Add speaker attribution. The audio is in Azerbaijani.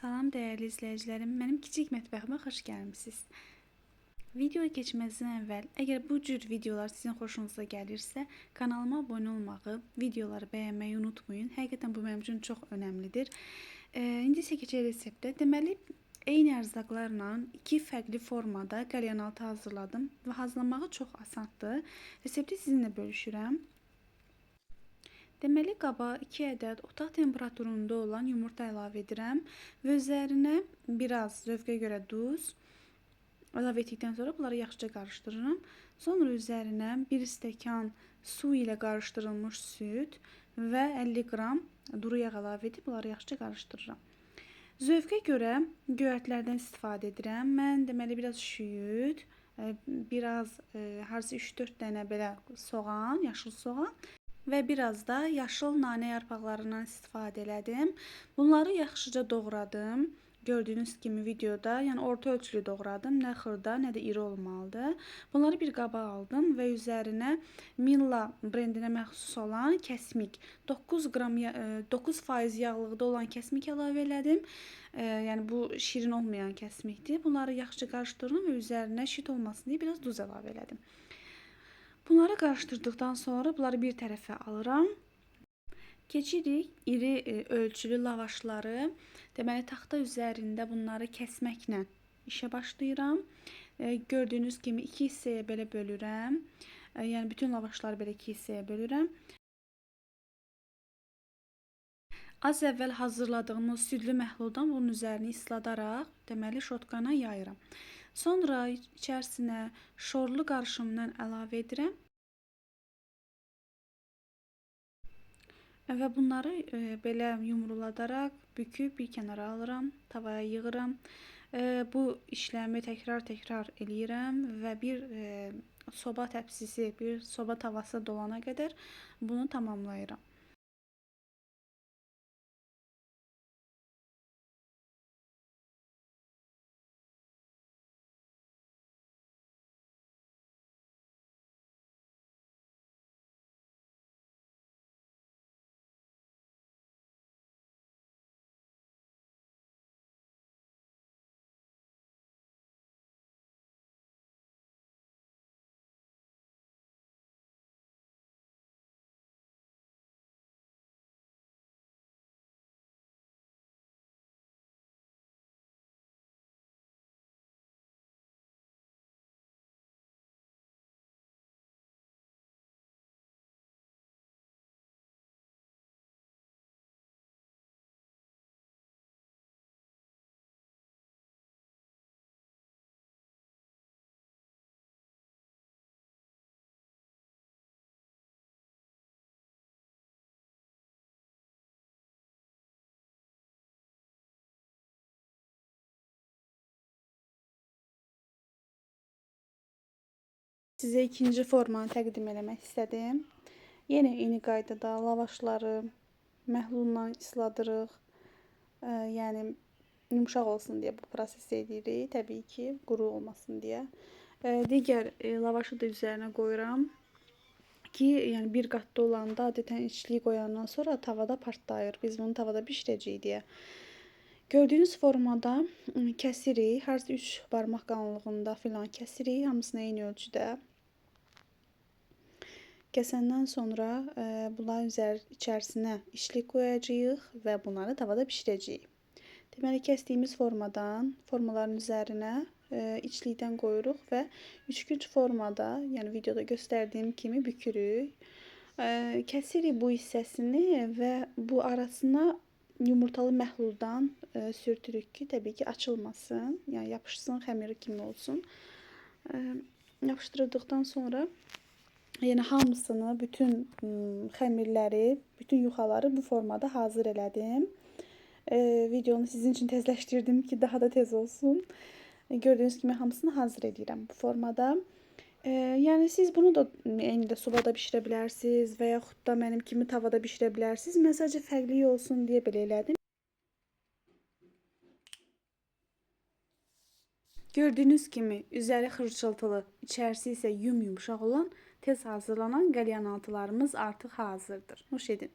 Speaker 1: Salam dəyərli izləyicilərim, mənim kiçik mətbəximə xoş gəlmisiniz. Videoya keçməzdən əvvəl, əgər bu cür videolar sizin xoşunuza gəlirsə, kanalıma abunə olmağı, videoları bəyənməyi unutmayın. Həqiqətən bu mənim üçün çox önəmlidir. İndi isə keçək reseptə. Deməli, eyni ərzaqlarla iki fərqli formada qəlyanaltı hazırladım və hazırlamağı çox asandır. Resepti sizinlə bölüşürəm. Deməli, qaba 2 ədəd otaq temperaturunda olan yumurta əlavə edirəm və üzərinə biraz zövqə görə duz əlavə etdikdən sonra bunları yaxşıca qarışdırıram. Sonra üzərinə 1 stəkan su ilə qarışdırılmış süd və 50 qram duru yağ əlavə edib bunları yaxşıca qarışdırıram. Zövqə görə göyərtilərdən istifadə edirəm. Mən deməli biraz şüyüd, biraz harca 3-4 dənə belə soğan, yaşıl soğan və biraz da yaşıl nanə yarpaqlarından istifadə elədim. Bunları yaxşıca doğradım. Gördüyünüz kimi videoda, yəni orta ölçülü doğradım. Nə xırda, nə də iri olmalıdır. Bunları bir qaba aldım və üzərinə Milla brendinə məxsus olan kəsmik, 9% yağlıqda olan kəsmik əlavə elədim. Yəni bu şirin olmayan kəsmikdir. Bunları yaxşıca qarışdırdım və üzərinə şit olmasın deyə biraz duz əlavə elədim. Bunları qarışdırdıqdan sonra bunları bir tərəfə alıram. Keçirik iri ölçülü lavaşları. Deməli, taxta üzərində bunları kəsməklə işə başlayıram. Gördüyünüz kimi 2 hissəyə belə bölürəm. Yəni bütün lavaşları belə 2 hissəyə bölürəm. Az əvvəl hazırladığımız südlü məhluldan bunun üzərini isladaraq, deməli, şotkana yayıram. Sonra içərisinə şorlu qarışımdan əlavə edirəm. Və bunları belə yumruladaraq büküb bir kənara alıram, tavaya yığıram. Bu işləmi təkrar eləyirəm və bir soba təpsisi, bir soba tavası dolana qədər bunu tamamlayıram. Sizə ikinci formanı təqdim eləmək istədim. Yenə eyni qaydada lavaşları məhlulla isladırıq. Yəni yumşaq olsun deyə bu prosesi edirik. Təbii ki, quru olmasın deyə. Digər lavaşı da üzərinə qoyuram ki, yəni bir qatda olanda adətən içliyi qoyandan sonra tavada partlayır. Biz bunu tavada bişirəcəyik deyə. Gördüyünüz formada kəsirik. Harca 3 barmaq qalınlığında filan kəsirik. Hamısını eyni ölçüdə. Kəsəndən sonra bunların içərisinə işlik qoyacağıq və bunları tavada bişirəcəyik. Deməli, kəsdiyimiz formaların üzərinə içlikdən qoyuruq və üçgünc formada, yəni videoda göstərdiyim kimi bükürük. Kəsirik bu hissəsini və bu arasına yumurtalı məhluldan sürtürük ki, təbii ki, açılmasın, yəni yapışsın, xəmiri kimi olsun. Yapışdırdıqdan sonra yəni hamısını, bütün xəmirləri, bütün yuxaları bu formada hazır elədim. Videonu sizin üçün tezləşdirdim ki, daha da tez olsun. Gördüyünüz kimi hamısını hazır edirəm bu formada. Yəni siz bunu da eyni də sobada bişirə bilərsiniz və yaxud da mənim kimi tavada bişirə bilərsiniz. Mən sadəcə fərqli olsun deyə belə elədim. Gördüyünüz kimi üzəri xırçıltılı, içərisi isə yumşaq olan tez hazırlanan qəlyanaltılarımız artıq hazırdır. Nuş edin.